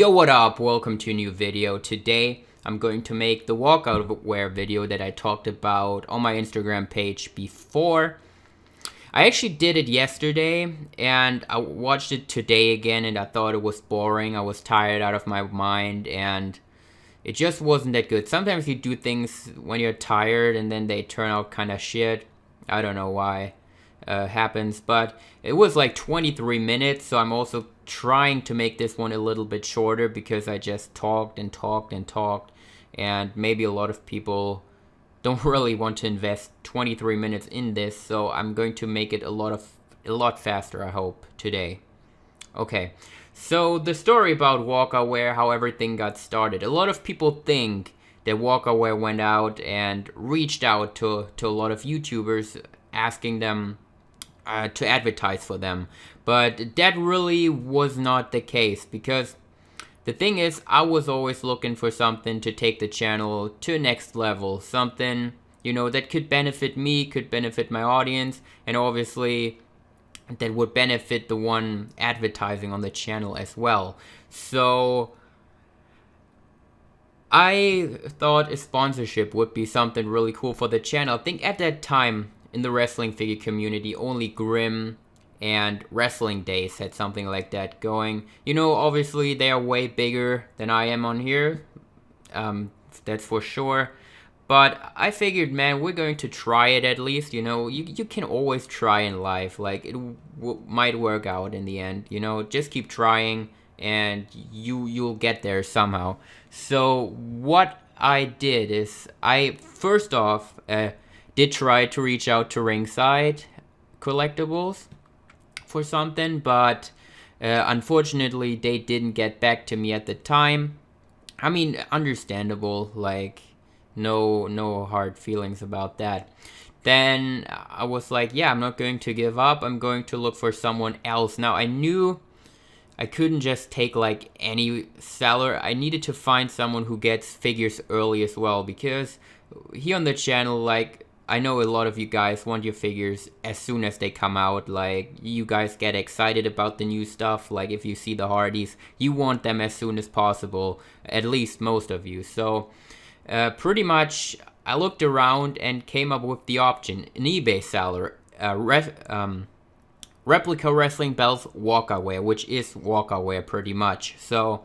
Yo, what up? Welcome to a new video. Today I'm going to make the Walkoutwear video that I talked about on my Instagram page before. I actually did it yesterday and I watched it today again and I thought it was boring. I was tired out of my mind and it just wasn't that good. Sometimes you do things when you're tired and then they turn out kind of shit. I don't know why. Happens, but it was like 23 minutes, so I'm also trying to make this one a little bit shorter because I just talked and talked and talked, and maybe a lot of people don't really want to invest 23 minutes in this, so I'm going to make it a lot faster, I hope, today. Okay, so the story about Walkoutwear, how everything got started. A lot of people think that Walkoutwear went out and reached out to a lot of YouTubers asking them to advertise for them, but that really was not the case, because the thing is, I was always looking for something to take the channel to the next level, something, you know, that could benefit me, could benefit my audience, and obviously that would benefit the one advertising on the channel as well. So I thought a sponsorship would be something really cool for the channel. I think at that time in the wrestling figure community, only Grimm and Wrestling Days had something like that going. You know, obviously they are way bigger than I am on here, that's for sure. But I figured, man, we're going to try it at least. You know, you can always try in life. Like, it might work out in the end. You know, just keep trying and you'll get there somehow. So what I did is, I first off did try to reach out to Ringside Collectibles for something, but unfortunately they didn't get back to me at the time. I mean, understandable, like no hard feelings about that. Then I was like, yeah, I'm not going to give up. I'm going to look for someone else. Now I knew I couldn't just take like any seller. I needed to find someone who gets figures early as well, because here on the channel, like, I know a lot of you guys want your figures as soon as they come out. Like, you guys get excited about the new stuff. Like, if you see the Hardys, you want them as soon as possible. At least most of you. So, pretty much, I looked around and came up with the option. An eBay seller, replica wrestling belts Walkoutwear, which is Walkoutwear pretty much. So,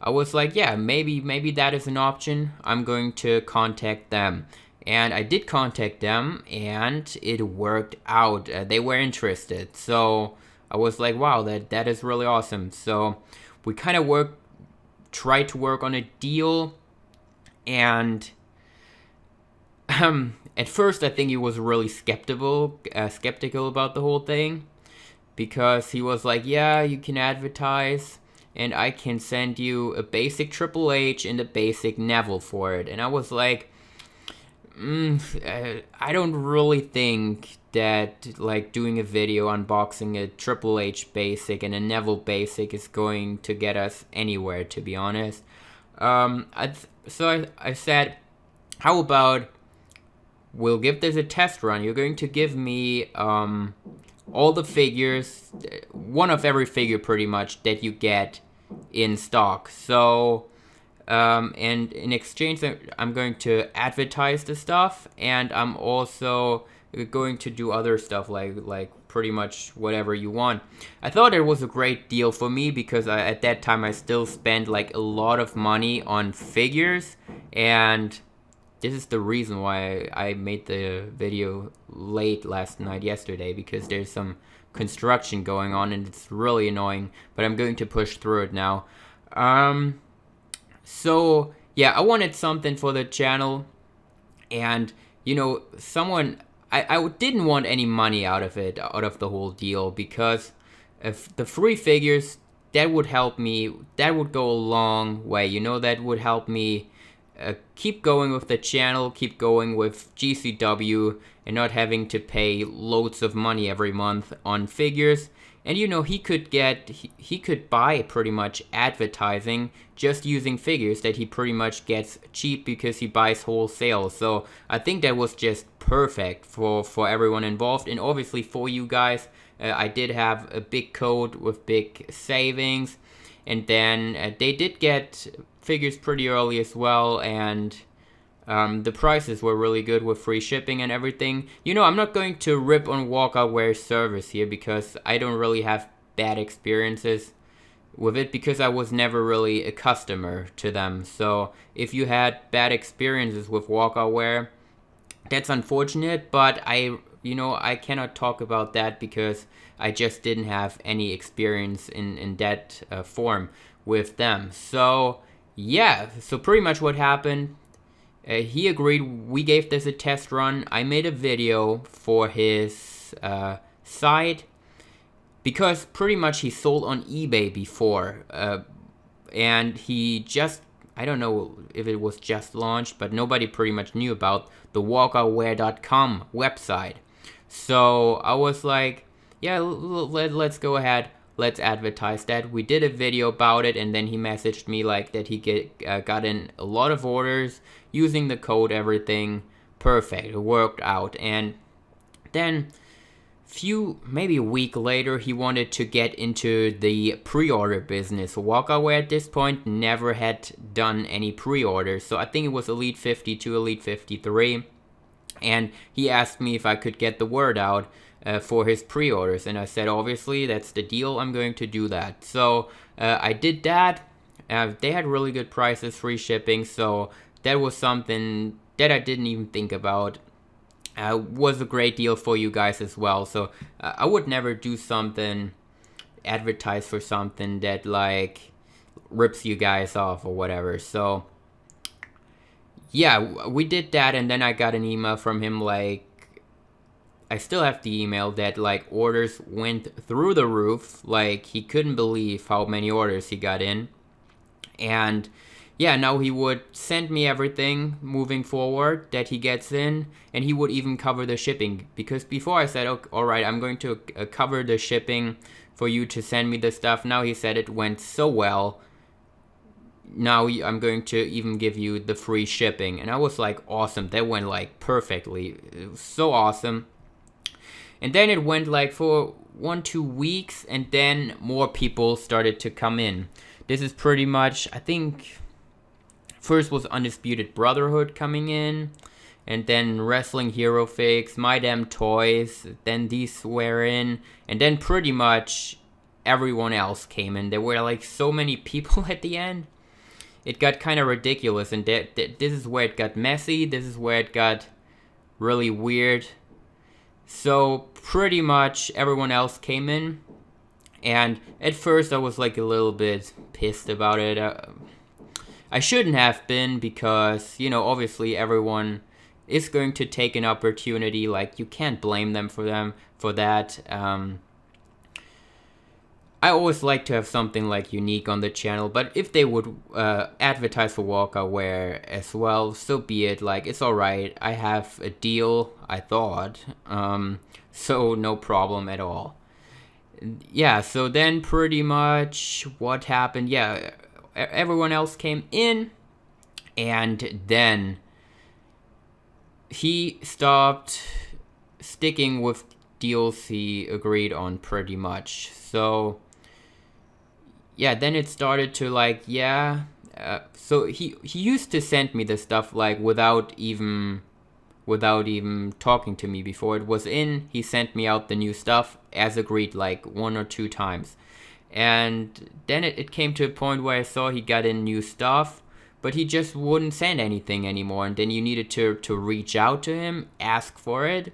I was like, yeah, maybe that is an option. I'm going to contact them. And I did contact them, and it worked out. They were interested. So I was like, wow, that is really awesome. So we kind of tried to work on a deal. And at first, I think he was really skeptical about the whole thing. Because he was like, yeah, you can advertise, and I can send you a basic Triple H and a basic Neville for it. And I was like, I don't really think that, like, doing a video unboxing a Triple H basic and a Neville basic is going to get us anywhere, to be honest. So I said, how about we'll give this a test run. You're going to give me all the figures, one of every figure pretty much, that you get in stock. So and in exchange, I'm going to advertise the stuff, and I'm also going to do other stuff like pretty much whatever you want. I thought it was a great deal for me because at that time I still spent like a lot of money on figures, and this is the reason why I made the video late yesterday, because there's some construction going on and it's really annoying, but I'm going to push through it now. So, yeah, I wanted something for the channel, and, you know, I didn't want any money out of the whole deal, because if the free figures, that would help me, that would go a long way, you know, that would help me keep going with the channel, keep going with GCW, and not having to pay loads of money every month on figures. And, you know, he could buy pretty much advertising just using figures that he pretty much gets cheap because he buys wholesale. So I think that was just perfect for everyone involved, and obviously for you guys. I did have a big code with big savings, And then they did get figures pretty early as well, and the prices were really good with free shipping and everything. You know, I'm not going to rip on Walkoutwear's service here because I don't really have bad experiences with it because I was never really a customer to them. So if you had bad experiences with Walkoutwear, that's unfortunate, but I cannot talk about that because I just didn't have any experience in that form with them. So yeah, so pretty much what happened, he agreed, we gave this a test run. I made a video for his site because pretty much he sold on eBay before, and he just, I don't know if it was just launched, but nobody pretty much knew about the walkoutwear.com website. So I was like, yeah, let's go ahead, let's advertise that. We did a video about it, and then he messaged me like that he got in a lot of orders using the code, everything perfect, it worked out. And then maybe a week later, he wanted to get into the pre-order business. Walkoutwear at this point never had done any pre-orders, so I think it was Elite 52, Elite 53, and he asked me if I could get the word out for his pre-orders, and I said, obviously, that's the deal, I'm going to do that. So I did that. They had really good prices, free shipping, so that was something that I didn't even think about. Was a great deal for you guys as well. So I would never do something, advertise for something that like rips you guys off or whatever. So yeah, we did that, and then I got an email from him like, I still have the email that like orders went through the roof. Like he couldn't believe how many orders he got in. And yeah, now he would send me everything moving forward that he gets in, and he would even cover the shipping. Because before I said, okay, all right, I'm going to cover the shipping for you to send me the stuff. Now he said it went so well. Now I'm going to even give you the free shipping. And I was like, awesome. That went like perfectly. It was so awesome. And then it went like for 1-2 weeks, and then more people started to come in. This is pretty much, I think, first was Undisputed Brotherhood coming in, and then Wrestling Hero Figs, My Damn Toys, then these were in, and then pretty much everyone else came in. There were like so many people at the end. It got kind of ridiculous, and this is where it got messy. This is where it got really weird. So pretty much everyone else came in, and at first I was like a little bit pissed about it. I shouldn't have been because, you know, obviously everyone is going to take an opportunity. Like, you can't blame them for that. I always like to have something like unique on the channel, but if they would advertise for Walkoutwear as well, so be it. Like, it's alright. I have a deal, I thought, so no problem at all. Yeah, so then pretty much what happened, yeah, everyone else came in, and then he stopped sticking with deals he agreed on pretty much. So yeah, then it started to like, yeah, so he used to send me the stuff like without even talking to me before it was in. He sent me out the new stuff as agreed like 1 or 2 times. And then it came to a point where I saw he got in new stuff, but he just wouldn't send anything anymore. And then you needed to reach out to him, ask for it.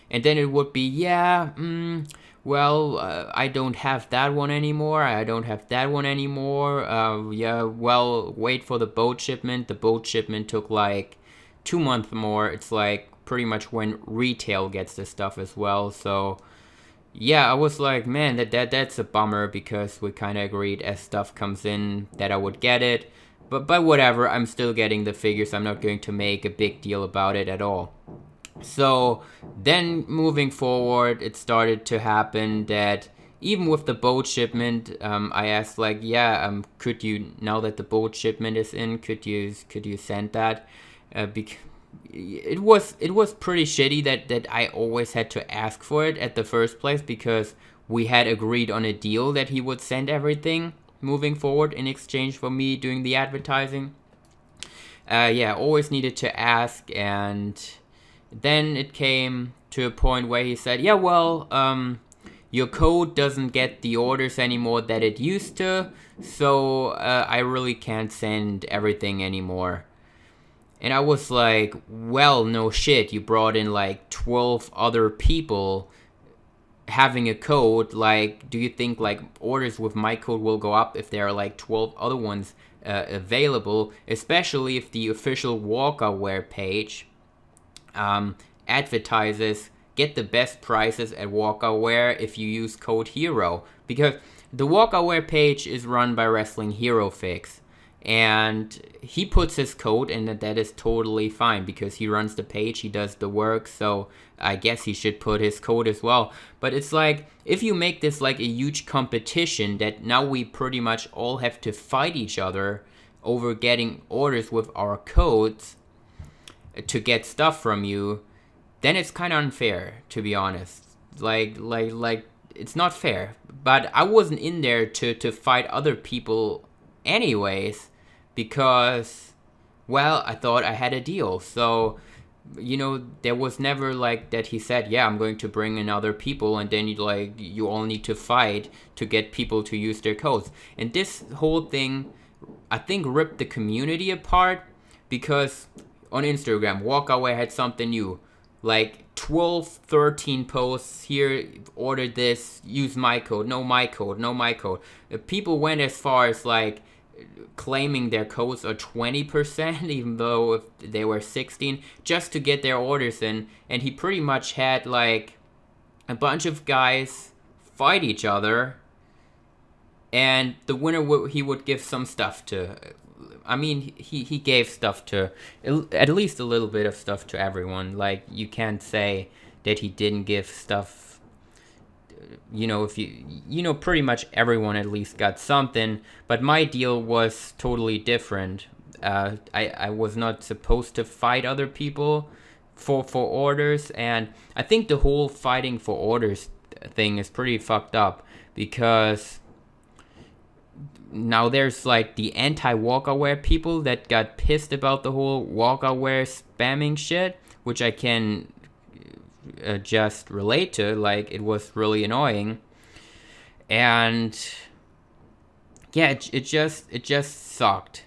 And then it would be, yeah, well, I don't have that one anymore. I don't have that one anymore. Yeah, well, wait for the boat shipment. The boat shipment took like 2 months more. It's like pretty much when retail gets the stuff as well. So yeah, I was like, man, that's a bummer, because we kind of agreed as stuff comes in that I would get it. But whatever, I'm still getting the figures. I'm not going to make a big deal about it at all. So then moving forward, it started to happen that even with the boat shipment, I asked like, yeah, could you, now that the boat shipment is in, could you send that? It was pretty shitty that I always had to ask for it at the first place, because we had agreed on a deal that he would send everything moving forward in exchange for me doing the advertising. Yeah, always needed to ask, and then it came to a point where he said, yeah, well, your code doesn't get the orders anymore that it used to, so I really can't send everything anymore. And I was like, well, no shit, you brought in like 12 other people having a code. Like, do you think like orders with my code will go up if there are like 12 other ones available, especially if the official Walkoutwear page advertises get the best prices at Walkoutwear if you use code HERO, because the Walkoutwear page is run by Wrestling Hero Fix, and he puts his code, and that is totally fine because he runs the page, he does the work, so I guess he should put his code as well. But it's like, if you make this like a huge competition that now we pretty much all have to fight each other over getting orders with our codes to get stuff from you, then it's kind of unfair, to be honest. Like it's not fair. But I wasn't in there to fight other people anyways, because, well, I thought I had a deal. So, you know, there was never like that he said, yeah, I'm going to bring in other people, and then you all need to fight to get people to use their codes. And this whole thing, I think, ripped the community apart, because on Instagram, Walkoutwear had something new. Like 12, 13 posts here, ordered this, use my code, no my code, no my code. People went as far as like claiming their codes are 20%, even though if they were 16, just to get their orders in. And he pretty much had like a bunch of guys fight each other, and the winner he would give some stuff to. I mean, he gave stuff to, at least a little bit of stuff to everyone. Like, you can't say that he didn't give stuff. You know, if pretty much everyone at least got something. But my deal was totally different. I was not supposed to fight other people for orders, and I think the whole fighting for orders thing is pretty fucked up, because now there's like the anti-Walkoutwear people that got pissed about the whole Walkoutwear spamming shit, which I can just relate to. Like, it was really annoying, and yeah, it just sucked.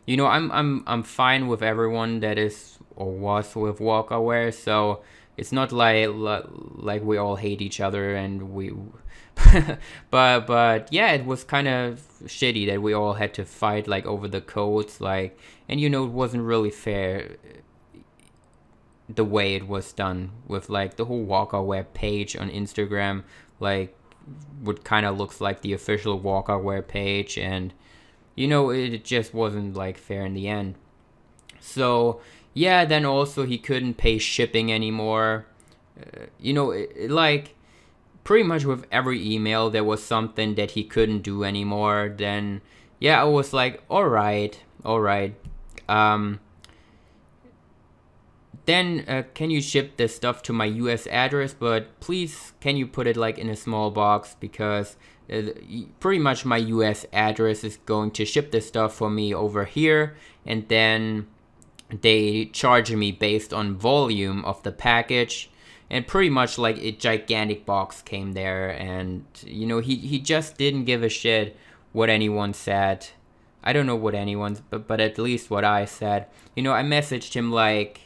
You know, I'm fine with everyone that is or was with Walkoutwear, so it's not like we all hate each other and we. but yeah, it was kind of shitty that we all had to fight like over the codes, like, and you know, it wasn't really fair the way it was done with like the whole Walkoutwear page on Instagram, like what kind of looks like the official Walkoutwear page, and you know, it just wasn't like fair in the end. So yeah, then also he couldn't pay shipping anymore. You know, like pretty much with every email there was something that he couldn't do anymore. Then yeah, I was like, all right. Then can you ship this stuff to my US address, but please can you put it like in a small box, because pretty much my US address is going to ship this stuff for me over here, and then they charge me based on volume of the package. And pretty much like a gigantic box came there, and you know, he just didn't give a shit what anyone said. I don't know what anyone's, but at least what I said. You know, I messaged him like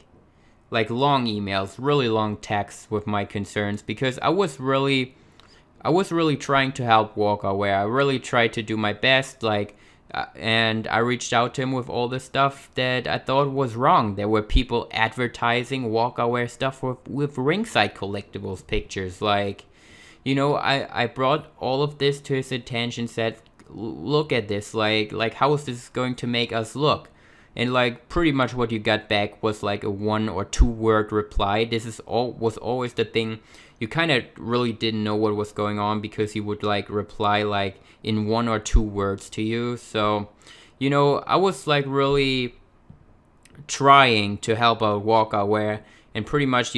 long emails, really long texts with my concerns, because I was really trying to help Walkoutwear. I really tried to do my best, like, and I reached out to him with all the stuff that I thought was wrong. There were people advertising Walkoutwear stuff with ringside collectibles pictures. Like, you know, I brought all of this to his attention, said, look at this, like how is this going to make us look? And like pretty much what you got back was like a 1 or 2 word reply. This was always the thing. You kind of really didn't know what was going on, because he would like reply like in 1 or 2 words to you. So, you know, I was like really trying to help out Walkoutwear, and pretty much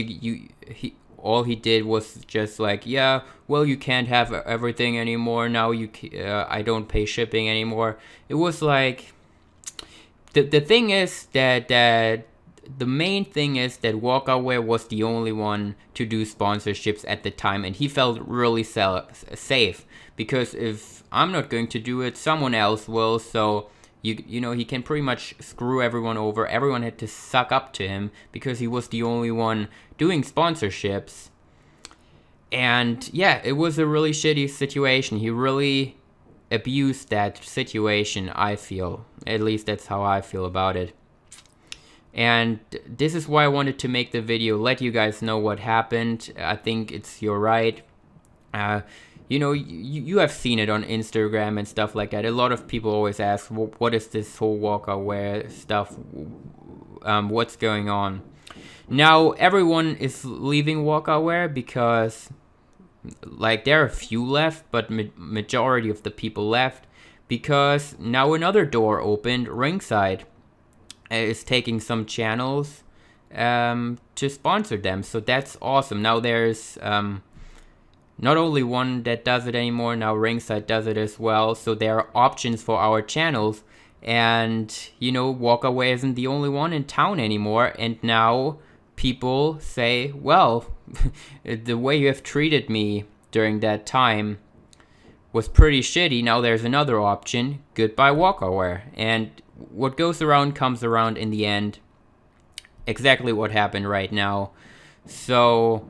all he did was just like, yeah, well, you can't have everything anymore. Now I don't pay shipping anymore. It was like, the thing is that the main thing is that Walkoutwear was the only one to do sponsorships at the time, and he felt really safe, because if I'm not going to do it, someone else will. So you know, he can pretty much screw everyone over. Everyone had to suck up to him because he was the only one doing sponsorships. And yeah, it was a really shitty situation. He really abused that situation, I feel. At least that's how I feel about it. And this is why I wanted to make the video, let you guys know what happened. I think it's your right. You know, you have seen it on Instagram and stuff like that. A lot of people always ask, what is this whole Walkoutwear stuff? What's going on? Now, everyone is leaving Walkoutwear because, like, there are a few left, but majority of the people left because now another door opened. Ringside is taking some channels to sponsor them, so that's awesome. Now there's not only one that does it anymore, now Ringside does it as well. So there are options for our channels. And, you know, Walkoutwear isn't the only one in town anymore. And now people say, well, the way you have treated me during that time was pretty shitty. Now there's another option. Goodbye, Walkoutwear. And what goes around comes around in the end. Exactly what happened right now. So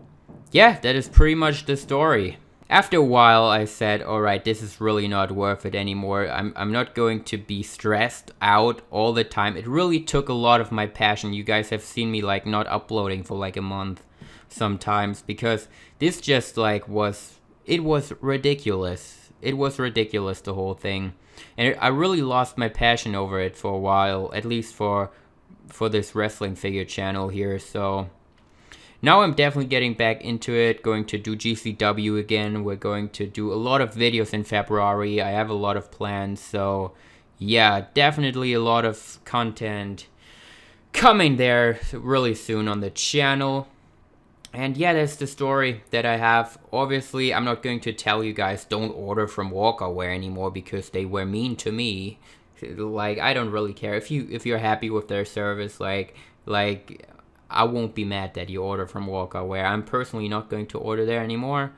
yeah, that is pretty much the story. After a while, I said, alright, this is really not worth it anymore. I'm not going to be stressed out all the time. It really took a lot of my passion. You guys have seen me like not uploading for like a month sometimes, because this just like it was ridiculous. It was ridiculous, the whole thing. And I really lost my passion over it for a while, at least for this wrestling figure channel here. So now I'm definitely getting back into it, going to do GCW again. We're going to do a lot of videos in February. I have a lot of plans, so yeah, definitely a lot of content coming there really soon on the channel. And yeah, that's the story that I have. Obviously, I'm not going to tell you guys don't order from Walkoutwear anymore because they were mean to me. Like, I don't really care. If you're happy with their service, like I won't be mad that you order from Walkoutwear. I'm personally not going to order there anymore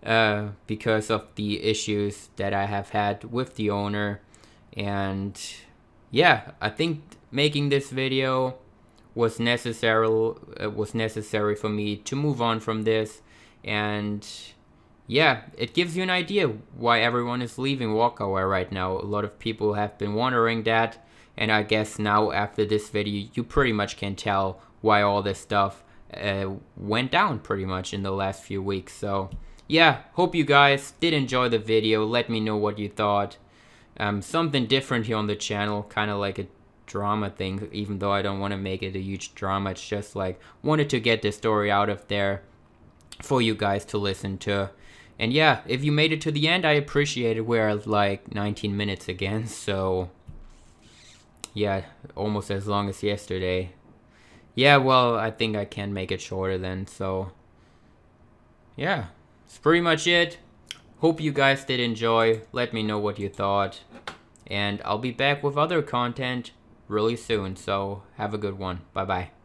because of the issues that I have had with the owner. And yeah, I think making this video was necessary for me to move on from this. And yeah, it gives you an idea why everyone is leaving Walkoutwear right now. A lot of people have been wondering that, and I guess now after this video you pretty much can tell why all this stuff went down pretty much in the last few weeks. So yeah, hope you guys did enjoy the video. Let me know what you thought. Something different here on the channel, kind of like a drama thing, even though I don't want to make it a huge drama. It's just like, wanted to get this story out of there for you guys to listen to. And yeah, if you made it to the end, I appreciate it. We're at like 19 minutes again, so yeah, almost as long as yesterday. Yeah, well, I think I can make it shorter then, so yeah, that's pretty much it. Hope you guys did enjoy. Let me know what you thought, and I'll be back with other content really soon, so have a good one. Bye bye.